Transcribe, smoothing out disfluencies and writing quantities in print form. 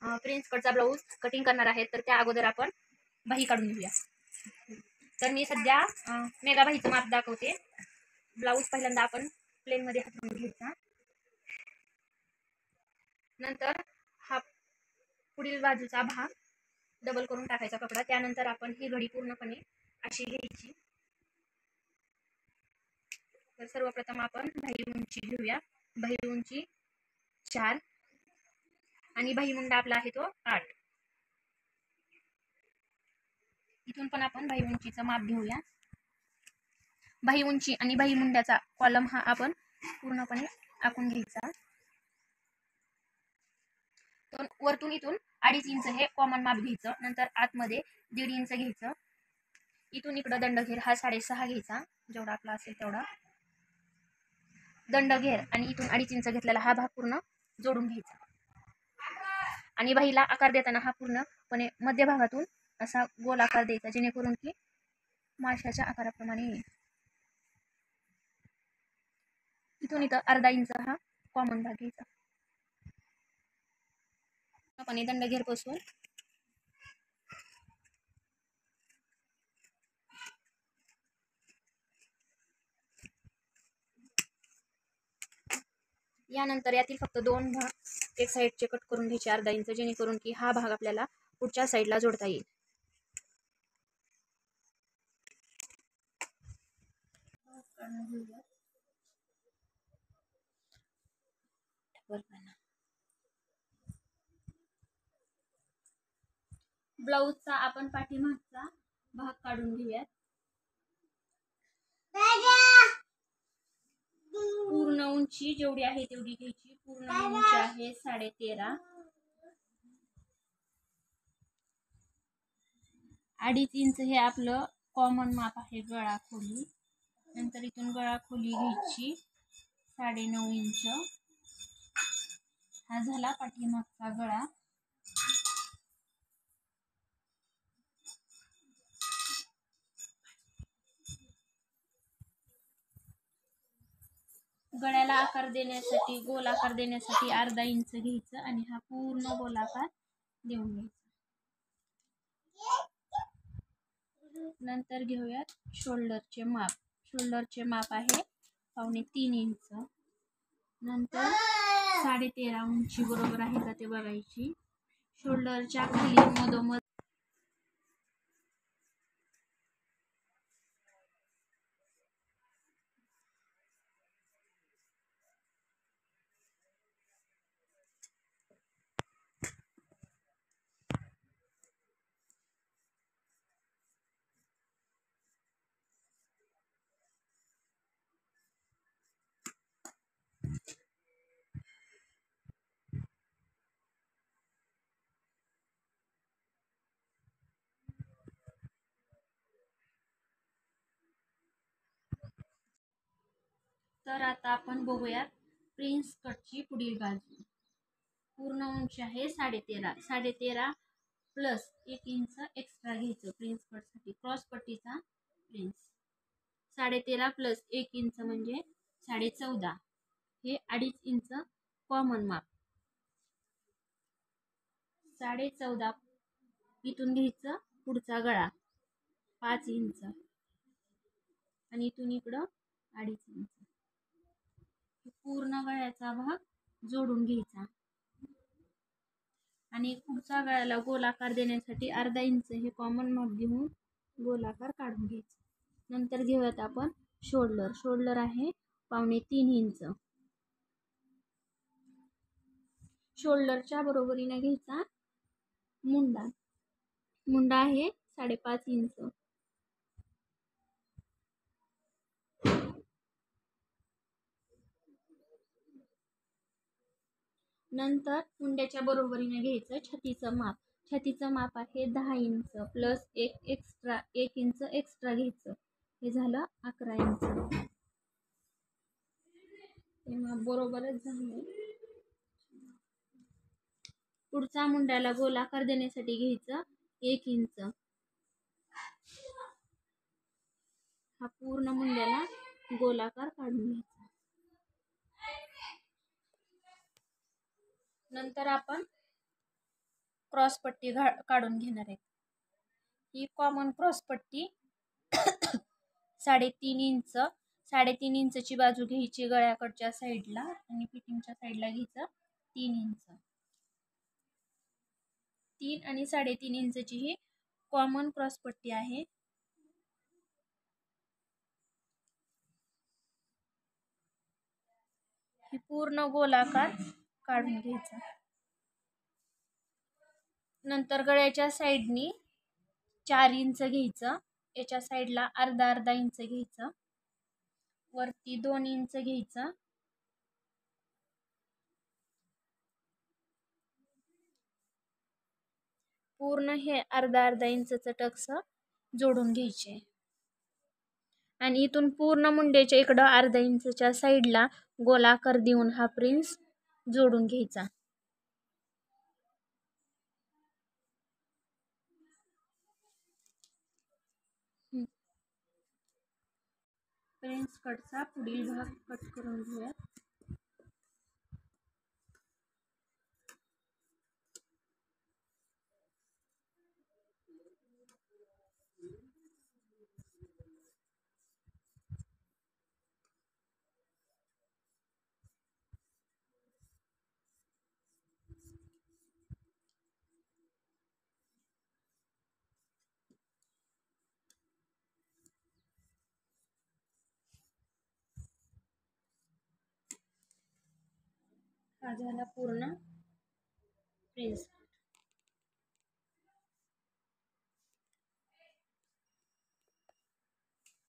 Prince कटचा blouse cutting करणार आहे, तर त्या अगोदर आपण बाही काढून घेऊया. तर मी सध्या मेगा बाहीचं माप दाखवते. ब्लाऊज पहिल्यांदा आपण प्लेन मध्ये हातरून घ्यायचा. नंतर हा पुढील बाजूचा भाग डबल करून टाकायचा कपडा. त्यानंतर आपण ही घडी पूर्णपणे अशी घ्यायची. तर सर्वप्रथम आपण बाही उंची घेऊया. बाही उंची 4 आणि बाही मुंडा आपला आहे तो 8. इथून पण आपण बाही उंचीचं माप घेऊया. बाही उंची आणि बाही मुंड्याचा कॉलम हा आपण पूर्णपणे आखून घ्यायचा. तर वरतून इथून 2.5 इंच हे कॉमन माप घ्यायचं. नंतर आतमध्ये 1.5 इंच घ्यायचं. इथून इकडं दंडघेर हा 6.5 घ्यायचा, जेवढा आपला असेल तेवढा दंडघेर, आणि इथून 2.5 इंच घेतलेला हा भाग पूर्ण जोडून घ्यायचा. आणि बाहीला आकार देताना हा पूर्णपणे मध्यभागातून असा गोल आकार द्यायचा, जेणेकरून की माशाच्या आकाराप्रमाणे येईल. इथून इथं 1/2 इंच हा कॉमन भाग घ्यायचा. आपण दंडघेर पासून यानंतर यातील फक्त 2 भाग एक साईडचे कट करून घ्यायचे 1/2 इंच, जेणेकरून की हा भाग आपल्याला पुढच्या साईडला जोडता येईल. ब्लाऊजचा आपण पाठीमागचा भाग काढून घेऊयात. पूर्ण उंची जेवढी आहे तेवढी घ्यायची. पूर्ण उंची आहे 13.5. 2.5 इंच हे आपलं कॉमन माप आहे गळा खोली. नंतर इथून गळा खोली घ्यायची 9.5 इंच. हा झाला पाठीमागचा गळा. गळ्याला आकार देण्यासाठी, गोल आकार देण्यासाठी 1/2 इंच घ्यायचं आणि हा पूर्ण गोलाकार देऊन घ्यायचा. नंतर घेऊयात शोल्डरचे माप. शोल्डरचे माप आहे 2.25 इंच. नंतर 13.5 उंची बरोबर आहे का ते बघायची. शोल्डरच्या खाली मधोमध तर आता आपण बघूयात प्रिन्स कटची पुढील बाजू. पूर्ण उंची आहे 13.5. 13.5 प्लस 1 इंच एक्स्ट्रा घ्यायचं प्रिन्स कटसाठी. क्रॉस पट्टीचा प्रिन्स 13.5 प्लस 1 इंच म्हणजे 14.5. हे 2.5 इंच कॉमन माप. 14.5 इथून घ्यायचं पुढचा गळा 5 इंच आणि इथून इकडं 2.5 इंच. पूर्ण गळ्याचा भाग जोडून घ्यायचा आणि पुढच्या गळ्याला गोलाकार देण्यासाठी 1/2 इंच हे कॉमन माप घेऊन गोलाकार काढून घ्यायचा. नंतर घेऊयात आपण शोल्डर. शोल्डर आहे 2.25 इंच. शोल्डरच्या बरोबरीने घ्यायचा मुंडा. मुंडा आहे 5.5 इंच. नंतर मुंड्याच्या बरोबरीने घ्यायचं छातीचं माप. छातीचं माप आहे 10 इंच प्लस 1 इंच एक्स्ट्रा घ्यायचं. हे झालं 11 इंच. हे माप बरोबरच झालं. पुढचा मुंड्याला गोलाकार देण्यासाठी घ्यायचं 1 इंच. हा पूर्ण मुंड्याला गोलाकार काढून घ्यायचा. नंतर आपण क्रॉस पट्टी काढून घेणार आहे. ही कॉमन क्रॉस पट्टी 3.5 इंच 3.5 इंचची बाजू घ्यायची गळ्याकडच्या साईडला आणि फिटिंगच्या साईडला घ्यायचं 3 इंच. 3 आणि 3.5 इंचची ही कॉमन क्रॉस पट्टी आहे. ही पूर्ण गोलाकार काढून घ्यायचा. नंतर गळ्याच्या साईडनी 4 इंच घ्यायचं. याच्या साईडला अर्धा इंच घ्यायचं. वरती 2 इंच घ्यायचं. पूर्ण हे अर्धा इंचचं टक्स जोडून घ्यायचे आणि इथून पूर्ण मुंड्याच्या इकडं अर्धा इंचच्या साईडला गोलाकार देऊन हा प्रिन्स जोडून घ्यायचा. प्रिन्स कटचा पुढील भाग कट करून घेऊया. हा झाला पूर्ण प्रिन्स.